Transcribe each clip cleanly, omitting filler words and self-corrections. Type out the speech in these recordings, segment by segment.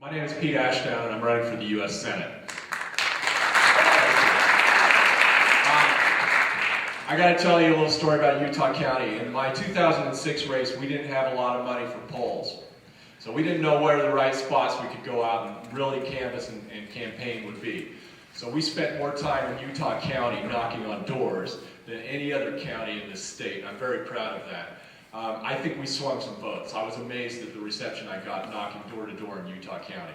My name is Pete Ashdown, and I'm running for the U.S. Senate. I got to tell you a little story about Utah County. In my 2006 race, we didn't have a lot of money for polls. So we didn't know where the right spots we could go out and really canvass and campaign would be. So we spent more time in Utah County knocking on doors than any other county in this state. I'm very proud of that. I think we swung some votes. I was amazed at the reception I got knocking door to door in Utah County.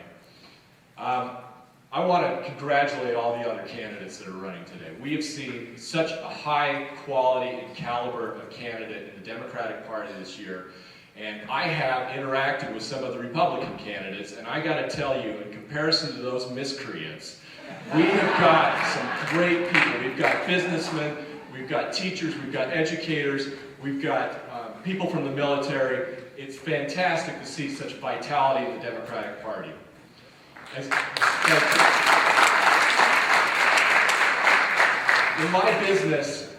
I want to congratulate all the other candidates that are running today. We have seen such a high quality and caliber of candidate in the Democratic Party this year. And I have interacted with some of the Republican candidates, and I got to tell you, in comparison to those miscreants, we have got some great people. We've got businessmen, we've got teachers, we've got educators, we've got people from the military. It's fantastic to see such vitality in the Democratic Party. In my business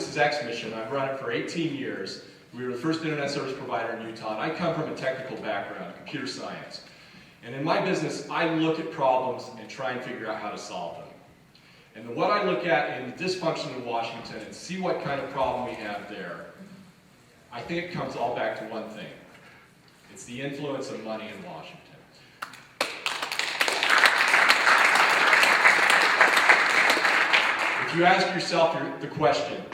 is X-Mission. I've run it for 18 years. We were the first internet service provider in Utah, and I come from a technical background, computer science. And in my business, I look at problems and try and figure out how to solve them. And what I look at in the dysfunction of Washington and see what kind of problem we have there, I think it comes all back to one thing. It's the influence of money in Washington. If you ask yourself the question,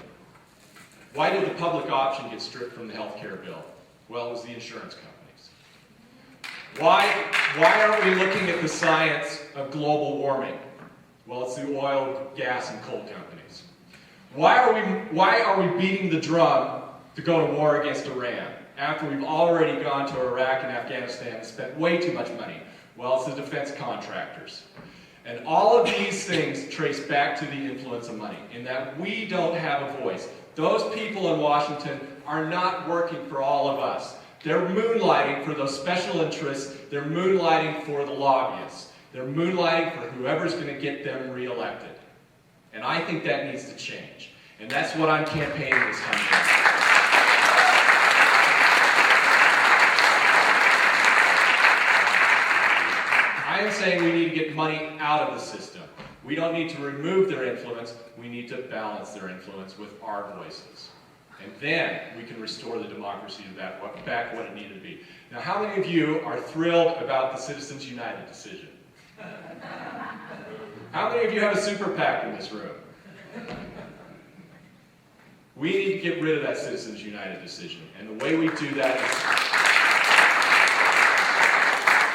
why did the public option get stripped from the health care bill? Well, it was the insurance companies. Why aren't we looking at the science of global warming? Well, it's the oil, gas, and coal companies. Why are we beating the drum to go to war against Iran after we've already gone to Iraq and Afghanistan and spent way too much money? Well, it's the defense contractors. And all of these things trace back to the influence of money, in that we don't have a voice. Those people in Washington are not working for all of us. They're moonlighting for those special interests. They're moonlighting for the lobbyists. They're moonlighting for whoever's going to get them reelected. And I think that needs to change. And that's what I'm campaigning this time around. I am saying we need to get money out of the system. We don't need to remove their influence. We need to balance their influence with our voices. And then we can restore the democracy to back what it needed to be. Now, how many of you are thrilled about the Citizens United decision? How many of you have a super PAC in this room? We need to get rid of that Citizens United decision. And the way we do that is,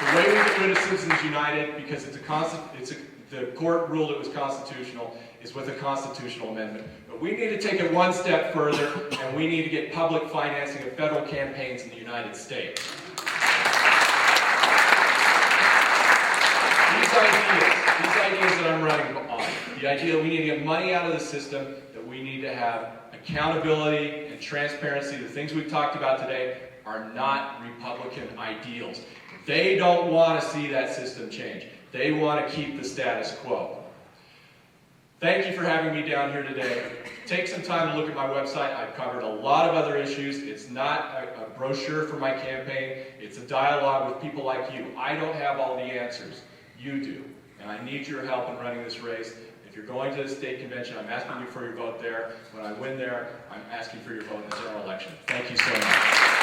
the way we get rid of Citizens United, because the court ruled it was constitutional, is with a constitutional amendment. But we need to take it one step further, and we need to get public financing of federal campaigns in the United States. These ideas that I'm running on, the idea that we need to get money out of the system, that we need to have accountability and transparency, the things we've talked about today are not Republican ideals. They don't want to see that system change. They want to keep the status quo. Thank you for having me down here today. Take some time to look at my website. I've covered a lot of other issues. It's not a brochure for my campaign. It's a dialogue with people like you. I don't have all the answers. You do. And I need your help in running this race. If you're going to the state convention, I'm asking you for your vote there. When I win there, I'm asking for your vote in the general election. Thank you so much.